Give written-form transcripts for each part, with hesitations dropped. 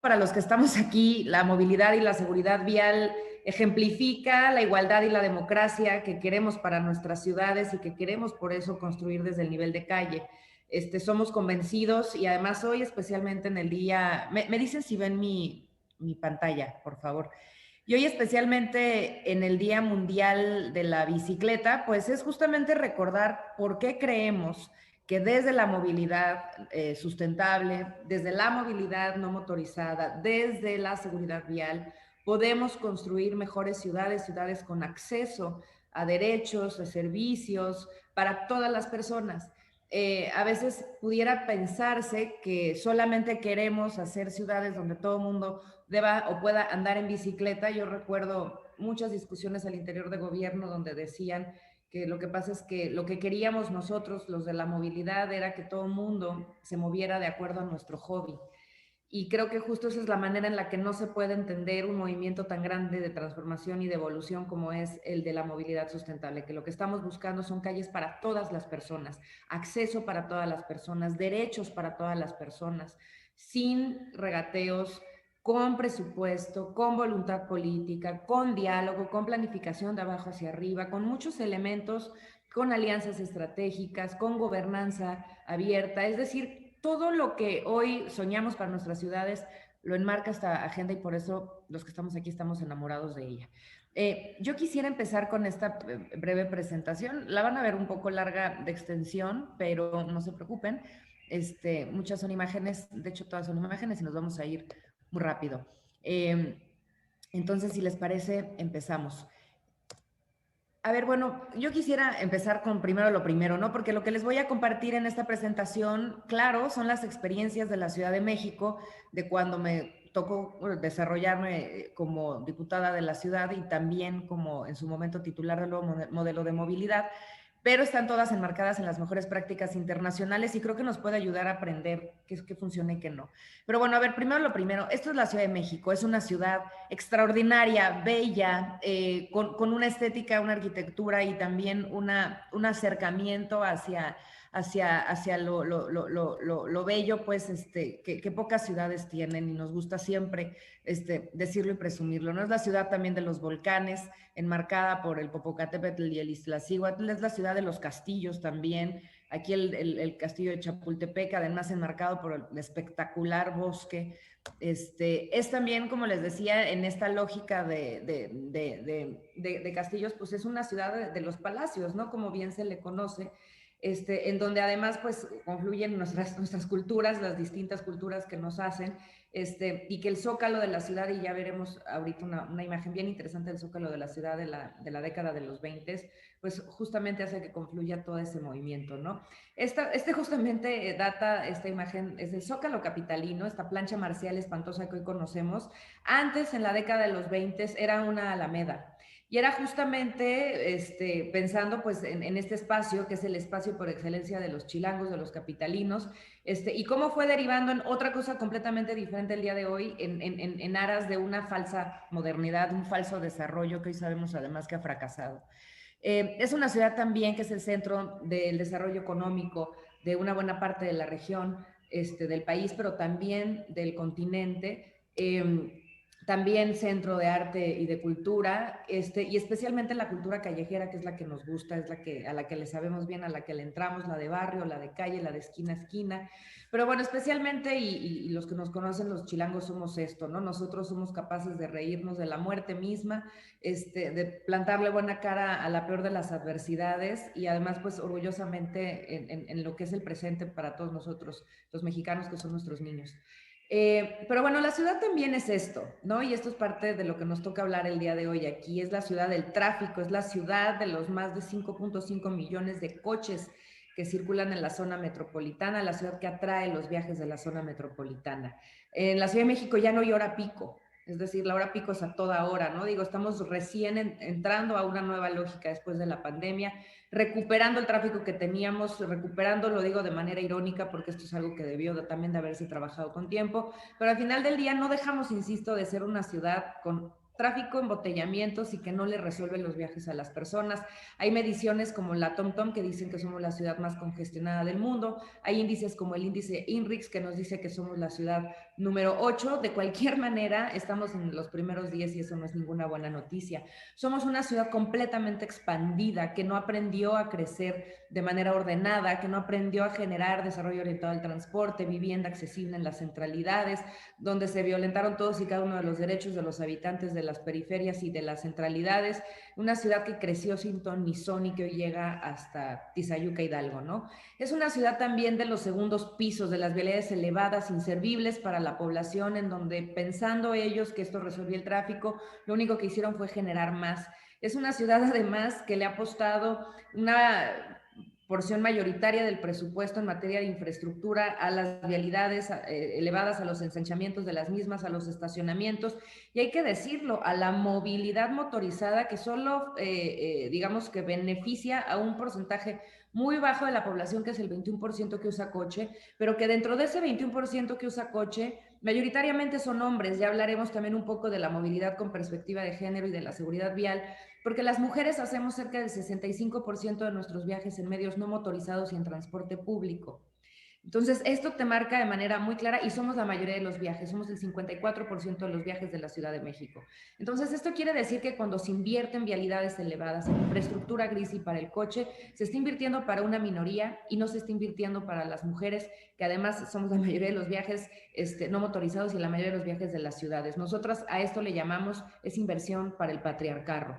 Para los que estamos aquí, la movilidad y la seguridad vial ejemplifica la igualdad y la democracia que queremos para nuestras ciudades y que queremos por eso construir desde el nivel de calle. Somos convencidos y además hoy especialmente en el día, me dicen si ven mi pantalla, por favor. Y hoy especialmente en el Día Mundial de la Bicicleta, pues es justamente recordar por qué creemos que desde la movilidad sustentable, desde la movilidad no motorizada, desde la seguridad vial, podemos construir mejores ciudades, ciudades con acceso a derechos, a servicios para todas las personas. A veces pudiera pensarse que solamente queremos hacer ciudades donde todo el mundo deba o pueda andar en bicicleta. Yo recuerdo muchas discusiones al interior de gobierno donde decían que lo que pasa es que lo que queríamos nosotros, los de la movilidad, era que todo el mundo se moviera de acuerdo a nuestro hobby. Y creo que justo esa es la manera en la que no se puede entender un movimiento tan grande de transformación y de evolución como es el de la movilidad sustentable, que lo que estamos buscando son calles para todas las personas, acceso para todas las personas, derechos para todas las personas, sin regateos, con presupuesto, con voluntad política, con diálogo, con planificación de abajo hacia arriba, con muchos elementos, con alianzas estratégicas, con gobernanza abierta, es decir, todo lo que hoy soñamos para nuestras ciudades lo enmarca esta agenda y por eso los que estamos aquí estamos enamorados de ella. Yo quisiera empezar con esta breve presentación. La van a ver un poco larga de extensión, pero no se preocupen. Muchas son imágenes, de hecho todas son imágenes y nos vamos a ir muy rápido. Entonces, si les parece, empezamos. A ver, bueno, yo quisiera empezar con primero lo primero, ¿no? Porque lo que les voy a compartir en esta presentación, claro, son las experiencias de la Ciudad de México, de cuando me tocó desarrollarme como diputada de la ciudad y también como en su momento titular del nuevo modelo de movilidad, pero están todas enmarcadas en las mejores prácticas internacionales y creo que nos puede ayudar a aprender qué funciona y qué no. Pero bueno, a ver, primero lo primero, esto es la Ciudad de México, es una ciudad extraordinaria, bella, con una estética, una arquitectura y también un acercamiento hacia lo bello, pues, que pocas ciudades tienen y nos gusta siempre decirlo y presumirlo, ¿no? Es la ciudad también de los volcanes, enmarcada por el Popocatépetl y el Iztaccíhuatl, es la ciudad de los castillos también, aquí el castillo de Chapultepec, además enmarcado por el espectacular bosque. Es también, como les decía, en esta lógica de castillos, pues es una ciudad de los palacios, ¿no? Como bien se le conoce, en donde además pues confluyen nuestras culturas, las distintas culturas que nos hacen, y que el zócalo de la ciudad, y ya veremos ahorita una imagen bien interesante del zócalo de la ciudad de la década de los 20, pues justamente hace que confluya todo ese movimiento, ¿no? Justamente data, esta imagen es del Zócalo capitalino, esta plancha marcial espantosa que hoy conocemos. Antes, en la década de los 20, era una alameda. Y era justamente pensando pues en este espacio, que es el espacio por excelencia de los chilangos, de los capitalinos, y cómo fue derivando en otra cosa completamente diferente el día de hoy, en aras de una falsa modernidad, un falso desarrollo que hoy sabemos además que ha fracasado. Es una ciudad también que es el centro del desarrollo económico de una buena parte de la región del país, pero también del continente. También centro de arte y de cultura, y especialmente la cultura callejera, que es la que nos gusta, es a la que le sabemos bien, a la que le entramos, la de barrio, la de calle, la de esquina a esquina. Pero bueno, especialmente, y los que nos conocen, los chilangos, somos esto, ¿no? Nosotros somos capaces de reírnos de la muerte misma, de plantarle buena cara a la peor de las adversidades y además pues orgullosamente en lo que es el presente para todos nosotros, los mexicanos que son nuestros niños. Pero bueno, la ciudad también es esto, ¿no? Y esto es parte de lo que nos toca hablar el día de hoy aquí. Es la ciudad del tráfico, es la ciudad de los más de 5.5 millones de coches que circulan en la zona metropolitana, la ciudad que atrae los viajes de la zona metropolitana. En la Ciudad de México ya no hay hora pico, es decir, la hora pico es a toda hora, ¿no? Digo, estamos recién entrando a una nueva lógica después de la pandemia, recuperando el tráfico que teníamos, recuperando, lo digo de manera irónica, porque esto es algo que debió también de haberse trabajado con tiempo, pero al final del día no dejamos, insisto, de ser una ciudad con tráfico, embotellamientos y que no le resuelven los viajes a las personas. Hay mediciones como la TomTom que dicen que somos la ciudad más congestionada del mundo. Hay índices como el índice INRIX que nos dice que somos la ciudad número 8. De cualquier manera, estamos en los primeros 10 y eso no es ninguna buena noticia. Somos una ciudad completamente expandida que no aprendió a crecer de manera ordenada, que no aprendió a generar desarrollo orientado al transporte, vivienda accesible en las centralidades, donde se violentaron todos y cada uno de los derechos de los habitantes de las periferias y de las centralidades, una ciudad que creció sin ton ni son y que hoy llega hasta Tizayuca, Hidalgo, ¿no? Es una ciudad también de los segundos pisos, de las vialidades elevadas, inservibles para la población, en donde pensando ellos que esto resolvía el tráfico, lo único que hicieron fue generar más. Es una ciudad además que le ha apostado una porción mayoritaria del presupuesto en materia de infraestructura a las vialidades elevadas, a los ensanchamientos de las mismas, a los estacionamientos, y hay que decirlo, a la movilidad motorizada que solo, digamos que beneficia a un porcentaje muy bajo de la población, que es el 21% que usa coche, pero que dentro de ese 21% que usa coche, mayoritariamente son hombres. Ya hablaremos también un poco de la movilidad con perspectiva de género y de la seguridad vial, porque las mujeres hacemos cerca del 65% de nuestros viajes en medios no motorizados y en transporte público. Entonces, esto te marca de manera muy clara y somos la mayoría de los viajes, somos el 54% de los viajes de la Ciudad de México. Entonces, esto quiere decir que cuando se invierte en vialidades elevadas, en infraestructura gris y para el coche, se está invirtiendo para una minoría y no se está invirtiendo para las mujeres, que además somos la mayoría de los viajes no motorizados y la mayoría de los viajes de las ciudades. Nosotras a esto le llamamos, es inversión para el patriarcado.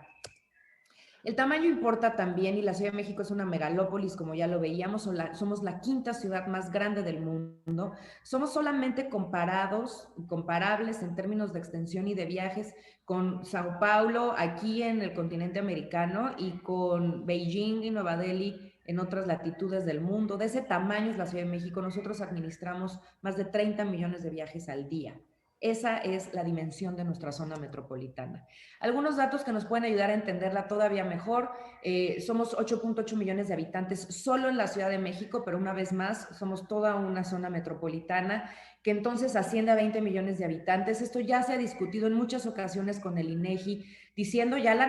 El tamaño importa también y la Ciudad de México es una megalópolis, como ya lo veíamos, somos la quinta ciudad más grande del mundo. Somos solamente comparables en términos de extensión y de viajes con Sao Paulo aquí en el continente americano y con Beijing y Nueva Delhi en otras latitudes del mundo. De ese tamaño es la Ciudad de México. Nosotros administramos más de 30 millones de viajes al día. Esa es la dimensión de nuestra zona metropolitana. Algunos datos que nos pueden ayudar a entenderla todavía mejor. Somos 8.8 millones de habitantes solo en la Ciudad de México, pero una vez más somos toda una zona metropolitana que entonces asciende a 20 millones de habitantes. Esto ya se ha discutido en muchas ocasiones con el INEGI, diciendo ya la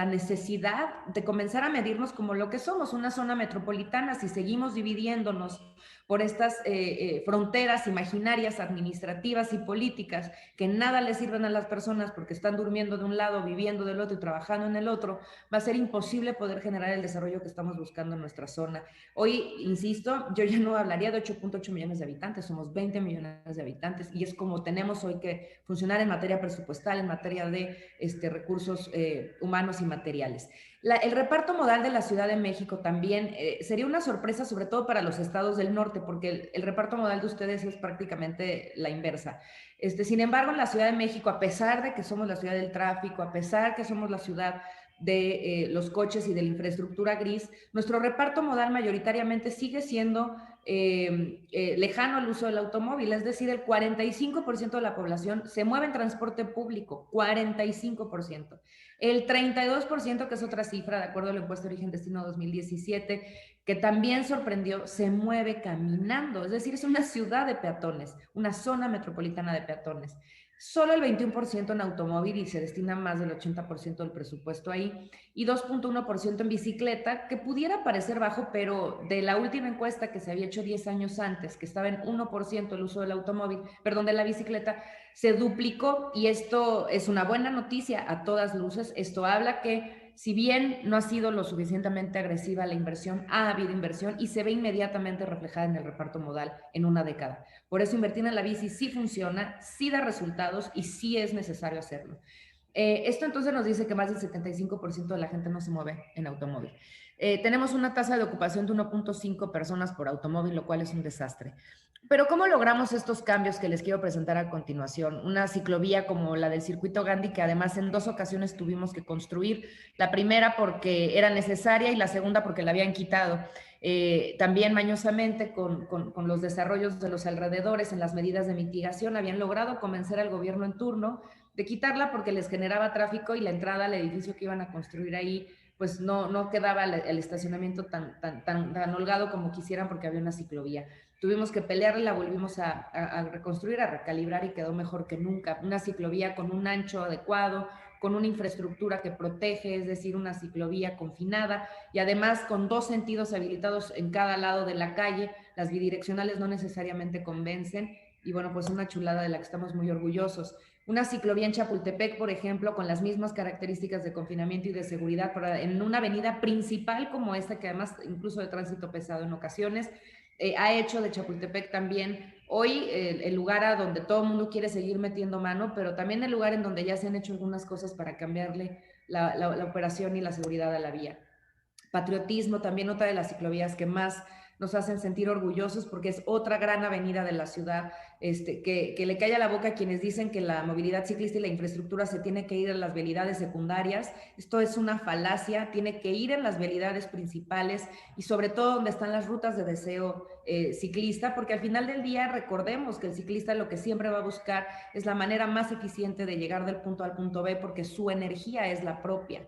necesidad de comenzar a medirnos como lo que somos, una zona metropolitana, si seguimos dividiéndonos por estas fronteras imaginarias, administrativas y políticas que nada le sirven a las personas porque están durmiendo de un lado, viviendo del otro y trabajando en el otro, va a ser imposible poder generar el desarrollo que estamos buscando en nuestra zona. Hoy, insisto, yo ya no hablaría de 8.8 millones de habitantes, somos 20 millones de habitantes y es como tenemos hoy que funcionar en materia presupuestal, en materia de recursos humanos y materiales. El reparto modal de la Ciudad de México también sería una sorpresa, sobre todo para los estados del norte, porque el reparto modal de ustedes es prácticamente la inversa. Sin embargo, en la Ciudad de México, a pesar de que somos la ciudad del tráfico, a pesar que somos la ciudad de los coches y de la infraestructura gris, nuestro reparto modal mayoritariamente sigue siendo lejano al uso del automóvil, es decir, el 45% de la población se mueve en transporte público, 45%. El 32%, que es otra cifra, de acuerdo al encuesta Origen Destino 2017, que también sorprendió, se mueve caminando, es decir, es una ciudad de peatones, una zona metropolitana de peatones. Solo el 21% en automóvil y se destina más del 80% del presupuesto ahí, y 2.1% en bicicleta, que pudiera parecer bajo, pero de la última encuesta que se había hecho 10 años antes, que estaba en 1% el uso del automóvil, perdón, de la bicicleta, se duplicó y esto es una buena noticia a todas luces. Esto habla que si bien no ha sido lo suficientemente agresiva la inversión, ha habido inversión y se ve inmediatamente reflejada en el reparto modal en una década. Por eso invertir en la bici sí funciona, sí da resultados y sí es necesario hacerlo. Esto entonces nos dice que más del 75% de la gente no se mueve en automóvil. Tenemos una tasa de ocupación de 1.5 personas por automóvil, lo cual es un desastre. Pero ¿cómo logramos estos cambios que les quiero presentar a continuación? Una ciclovía como la del Circuito Gandhi, que además en 2 ocasiones tuvimos que construir. La primera porque era necesaria y la segunda porque la habían quitado. También mañosamente con los desarrollos de los alrededores en las medidas de mitigación habían logrado convencer al gobierno en turno de quitarla porque les generaba tráfico y la entrada al edificio que iban a construir ahí pues no quedaba el estacionamiento tan holgado como quisieran porque había una ciclovía. tuvimos que pelear y la volvimos a reconstruir, a recalibrar y quedó mejor que nunca. Una ciclovía con un ancho adecuado, con una infraestructura que protege, es decir, una ciclovía confinada y además con 2 sentidos habilitados en cada lado de la calle. Las bidireccionales no necesariamente convencen y bueno, pues una chulada de la que estamos muy orgullosos. Una ciclovía en Chapultepec, por ejemplo, con las mismas características de confinamiento y de seguridad, en una avenida principal como esta, que además incluso de tránsito pesado en ocasiones, ha hecho de Chapultepec también hoy el lugar a donde todo el mundo quiere seguir metiendo mano, pero también el lugar en donde ya se han hecho algunas cosas para cambiarle la operación y la seguridad a la vía. Patriotismo, también otra de las ciclovías que más nos hacen sentir orgullosos porque es otra gran avenida de la ciudad, que le calla la boca a quienes dicen que la movilidad ciclista y la infraestructura se tiene que ir a las vialidades secundarias. Esto es una falacia, tiene que ir en las vialidades principales y sobre todo donde están las rutas de deseo ciclista, porque al final del día recordemos que el ciclista lo que siempre va a buscar es la manera más eficiente de llegar del punto A al punto B porque su energía es la propia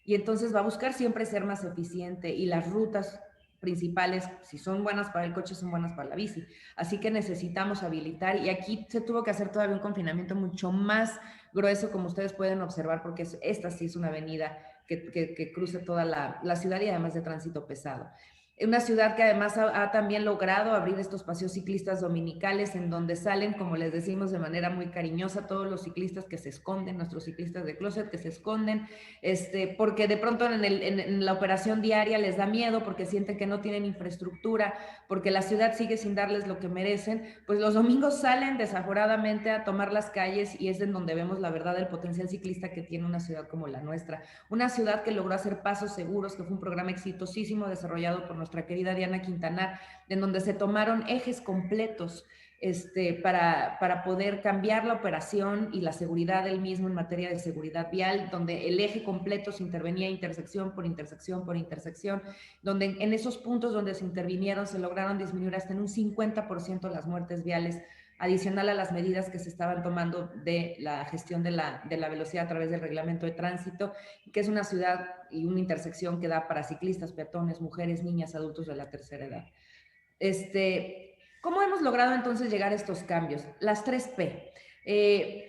y entonces va a buscar siempre ser más eficiente y las rutas principales, si son buenas para el coche, son buenas para la bici. Así que necesitamos habilitar y aquí se tuvo que hacer todavía un confinamiento mucho más grueso, como ustedes pueden observar, porque esta sí es una avenida que cruza toda la ciudad y además de tránsito pesado. Una ciudad que además ha también logrado abrir estos paseos ciclistas dominicales en donde salen, como les decimos de manera muy cariñosa, todos los ciclistas que se esconden, nuestros ciclistas de closet que se esconden, porque de pronto en la operación diaria les da miedo, porque sienten que no tienen infraestructura, porque la ciudad sigue sin darles lo que merecen, pues los domingos salen desaforadamente a tomar las calles y es en donde vemos la verdad del potencial ciclista que tiene una ciudad como la nuestra. Una ciudad que logró hacer pasos seguros, que fue un programa exitosísimo desarrollado por nuestra querida Diana Quintanar, en donde se tomaron ejes completos para poder cambiar la operación y la seguridad del mismo en materia de seguridad vial, donde el eje completo se intervenía intersección por intersección por intersección, donde en esos puntos donde se intervinieron se lograron disminuir hasta en un 50% las muertes viales, adicional a las medidas que se estaban tomando de la gestión de la velocidad a través del reglamento de tránsito, que es una ciudad y una intersección que da para ciclistas, peatones, mujeres, niñas, adultos de la tercera edad. ¿Cómo hemos logrado entonces llegar a estos cambios? Las 3P.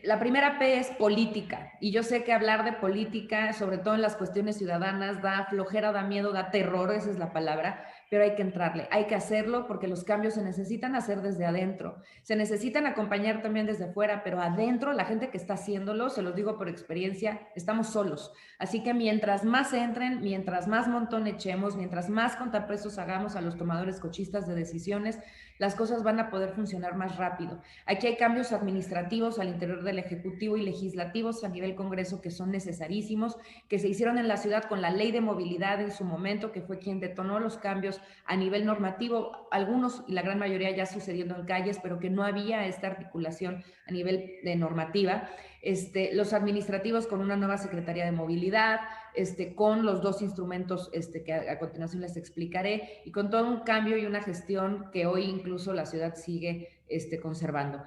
La primera P es política, y yo sé que hablar de política, sobre todo en las cuestiones ciudadanas, da flojera, da miedo, da terror, esa es la palabra, pero hay que entrarle, hay que hacerlo porque los cambios se necesitan hacer desde adentro, se necesitan acompañar también desde fuera, pero adentro la gente que está haciéndolo, se los digo por experiencia, estamos solos. Así que mientras más entren, mientras más montón echemos, mientras más contrapesos hagamos a los tomadores cochistas de decisiones, las cosas van a poder funcionar más rápido. Aquí hay cambios administrativos al interior del Ejecutivo y legislativos a nivel Congreso que son necesarísimos, que se hicieron en la ciudad con la Ley de Movilidad en su momento, que fue quien detonó los cambios a nivel normativo, algunos y la gran mayoría ya sucediendo en calles, pero que no había esta articulación a nivel de normativa. Los administrativos con una nueva Secretaría de Movilidad, con los 2 instrumentos que a continuación les explicaré y con todo un cambio y una gestión que hoy incluso la ciudad sigue conservando.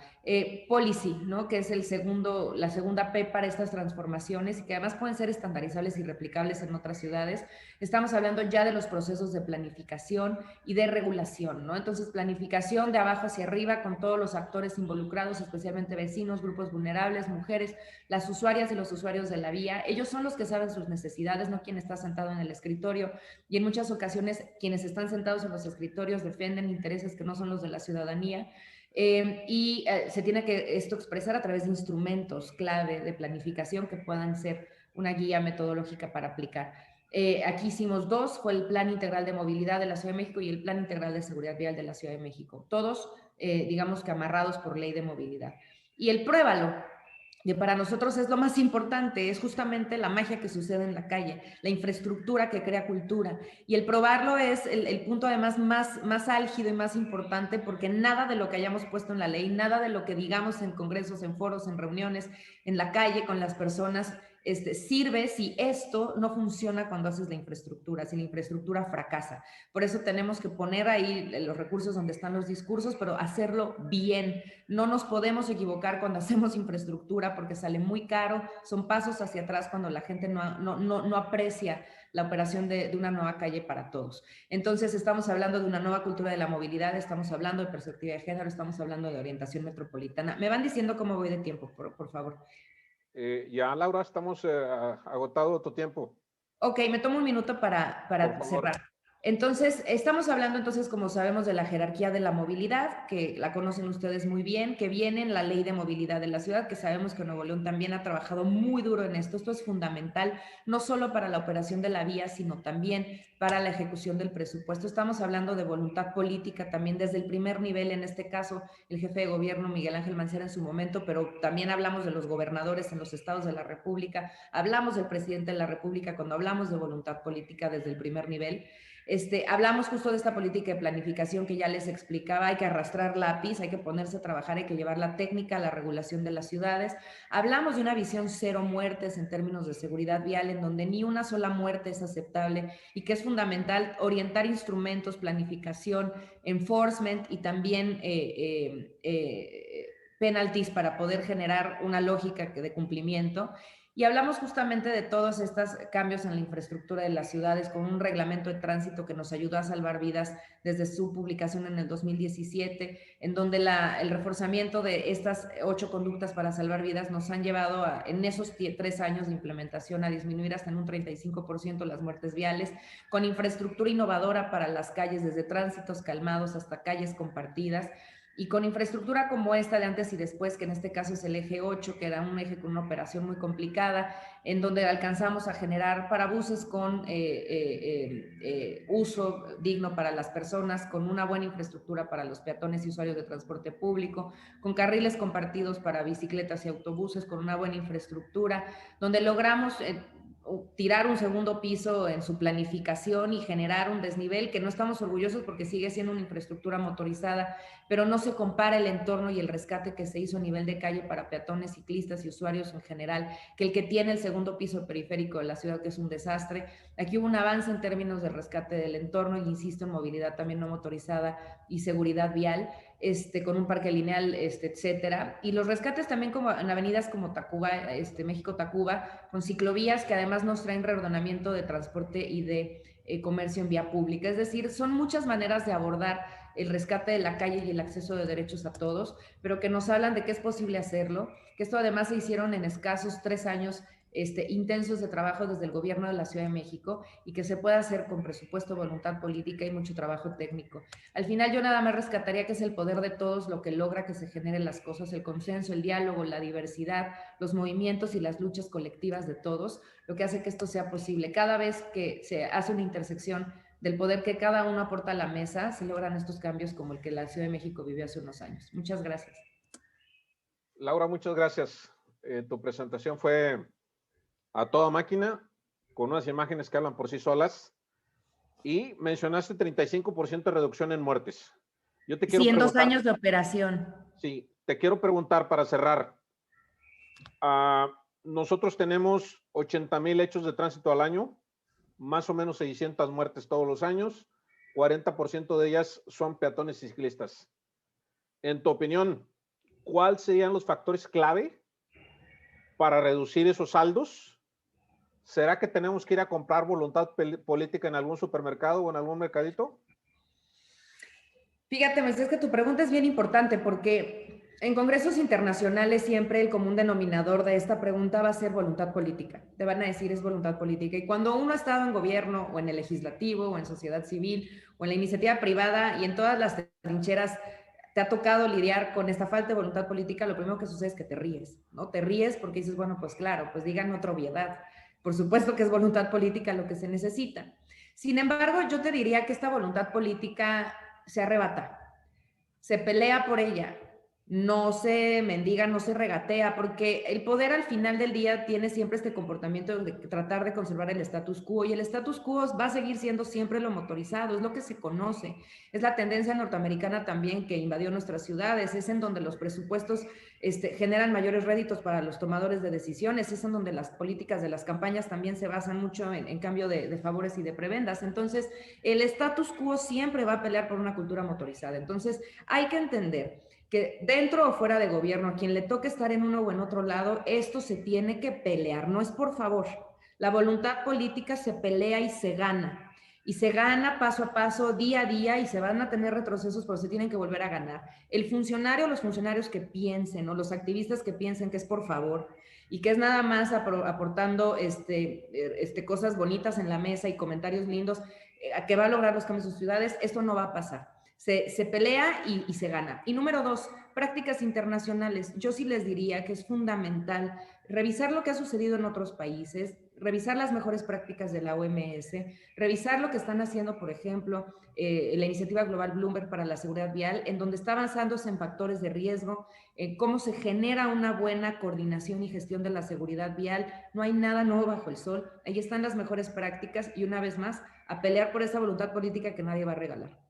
Policy, ¿no? Que es la segunda P para estas transformaciones y que además pueden ser estandarizables y replicables en otras ciudades. Estamos hablando ya de los procesos de planificación y de regulación, ¿no? Entonces, planificación de abajo hacia arriba con todos los actores involucrados, especialmente vecinos, grupos vulnerables, mujeres, las usuarias y los usuarios de la vía. Ellos son los que saben sus necesidades, no quien está sentado en el escritorio. Y en muchas ocasiones, quienes están sentados en los escritorios defienden intereses que no son los de la ciudadanía. Se tiene que esto expresar a través de instrumentos clave de planificación que puedan ser una guía metodológica para aplicar. Aquí hicimos 2, fue el Plan Integral de Movilidad de la Ciudad de México y el Plan Integral de Seguridad Vial de la Ciudad de México, todos digamos que amarrados por ley de movilidad. Y el Pruébalo, que para nosotros es lo más importante, es justamente la magia que sucede en la calle, la infraestructura que crea cultura. Y el probarlo es el punto además más álgido y más importante porque nada de lo que hayamos puesto en la ley, nada de lo que digamos en congresos, en foros, en reuniones, en la calle con las personas, sirve si esto no funciona cuando haces la infraestructura, si la infraestructura fracasa. Por eso tenemos que poner ahí los recursos donde están los discursos, pero hacerlo bien. No nos podemos equivocar cuando hacemos infraestructura porque sale muy caro, son pasos hacia atrás cuando la gente no aprecia la operación de una nueva calle para todos. Entonces, estamos hablando de una nueva cultura de la movilidad, estamos hablando de perspectiva de género, estamos hablando de orientación metropolitana. Me van diciendo cómo voy de tiempo, por favor. Ya, Laura, estamos agotado tu tiempo. Ok, me tomo un minuto para cerrar. Entonces, estamos hablando entonces, como sabemos, de la jerarquía de la movilidad, que la conocen ustedes muy bien, que viene en la ley de movilidad de la ciudad, que sabemos que Nuevo León también ha trabajado muy duro en esto. Esto es fundamental, no solo para la operación de la vía, sino también para la ejecución del presupuesto. Estamos hablando de voluntad política también desde el primer nivel, en este caso, el jefe de gobierno, Miguel Ángel Mancera, en su momento, pero también hablamos de los gobernadores en los estados de la República, hablamos del presidente de la República cuando hablamos de voluntad política desde el primer nivel. Hablamos justo de esta política de planificación que ya les explicaba, hay que arrastrar lápiz, hay que ponerse a trabajar, hay que llevar la técnica a la regulación de las ciudades. Hablamos de una visión cero muertes en términos de seguridad vial, en donde ni una sola muerte es aceptable y que es fundamental orientar instrumentos, planificación, enforcement y también penalties para poder generar una lógica de cumplimiento. Y hablamos justamente de todos estos cambios en la infraestructura de las ciudades con un reglamento de tránsito que nos ayudó a salvar vidas desde su publicación en el 2017, en donde el reforzamiento de estas 8 conductas para salvar vidas nos han llevado en esos 3 años de implementación a disminuir hasta en un 35% las muertes viales, con infraestructura innovadora para las calles, desde tránsitos calmados hasta calles compartidas, y con infraestructura como esta de antes y después, que en este caso es el eje 8, que era un eje con una operación muy complicada, en donde alcanzamos a generar parabuses con uso digno para las personas, con una buena infraestructura para los peatones y usuarios de transporte público, con carriles compartidos para bicicletas y autobuses, con una buena infraestructura, donde logramos tirar un segundo piso en su planificación y generar un desnivel que no estamos orgullosos porque sigue siendo una infraestructura motorizada, pero no se compara el entorno y el rescate que se hizo a nivel de calle para peatones, ciclistas y usuarios en general, que el que tiene el segundo piso periférico de la ciudad, que es un desastre. Aquí hubo un avance en términos de rescate del entorno, y insisto, en movilidad también no motorizada y seguridad vial, con un parque lineal, etcétera. Y los rescates también como en avenidas como Tacuba, México-Tacuba, con ciclovías que además nos traen reordenamiento de transporte y de comercio en vía pública. Es decir, son muchas maneras de abordar el rescate de la calle y el acceso de derechos a todos, pero que nos hablan de que es posible hacerlo, que esto además se hicieron en escasos 3 años intensos de trabajo desde el gobierno de la Ciudad de México, y que se puede hacer con presupuesto, voluntad política y mucho trabajo técnico. Al final yo nada más rescataría que es el poder de todos lo que logra que se generen las cosas, el consenso, el diálogo, la diversidad, los movimientos y las luchas colectivas de todos, lo que hace que esto sea posible. Cada vez que se hace una intersección del poder que cada uno aporta a la mesa, se logran estos cambios como el que la Ciudad de México vivió hace unos años. Muchas gracias. Laura, muchas gracias. Tu presentación fue a toda máquina, con unas imágenes que hablan por sí solas, y mencionaste 35% de reducción en muertes. Yo te quiero sí, en preguntar, 2 años de operación. Sí, te quiero preguntar para cerrar. Nosotros tenemos 80,000 hechos de tránsito al año, más o menos 600 muertes todos los años, 40% de ellas son peatones y ciclistas. En tu opinión, ¿cuáles serían los factores clave para reducir esos saldos? ¿Será que tenemos que ir a comprar voluntad política en algún supermercado o en algún mercadito? Fíjate, es que tu pregunta es bien importante, porque en congresos internacionales siempre el común denominador de esta pregunta va a ser voluntad política. Te van a decir es voluntad política. Y cuando uno ha estado en gobierno o en el legislativo o en sociedad civil o en la iniciativa privada y en todas las trincheras te ha tocado lidiar con esta falta de voluntad política, lo primero que sucede es que te ríes, ¿no? Te ríes porque dices, bueno, pues claro, pues digan otra obviedad. Por supuesto que es voluntad política lo que se necesita. Sin embargo, yo te diría que esta voluntad política se arrebata, se pelea por ella, no se mendiga, no se regatea, porque el poder al final del día tiene siempre este comportamiento de tratar de conservar el status quo, y el status quo va a seguir siendo siempre lo motorizado, es lo que se conoce, es la tendencia norteamericana también que invadió nuestras ciudades, es en donde los presupuestos generan mayores réditos para los tomadores de decisiones, es en donde las políticas de las campañas también se basan mucho en cambio de favores y de prebendas. Entonces, el status quo siempre va a pelear por una cultura motorizada. Entonces, hay que entender que dentro o fuera de gobierno, a quien le toque estar en uno o en otro lado, esto se tiene que pelear, no es por favor. La voluntad política se pelea y se gana. Y se gana paso a paso, día a día, y se van a tener retrocesos, pero se tienen que volver a ganar. El funcionario, los funcionarios que piensen, o los activistas que piensen que es por favor, y que es nada más aportando cosas bonitas en la mesa y comentarios lindos, que va a lograr los cambios en sus ciudades, esto no va a pasar. Se pelea y se gana. Y número dos, prácticas internacionales. Yo sí les diría que es fundamental revisar lo que ha sucedido en otros países, revisar las mejores prácticas de la OMS, revisar lo que están haciendo, por ejemplo, la iniciativa global Bloomberg para la seguridad vial, en donde está avanzándose en factores de riesgo, en cómo se genera una buena coordinación y gestión de la seguridad vial. No hay nada nuevo bajo el sol. Ahí están las mejores prácticas y una vez más, a pelear por esa voluntad política que nadie va a regalar.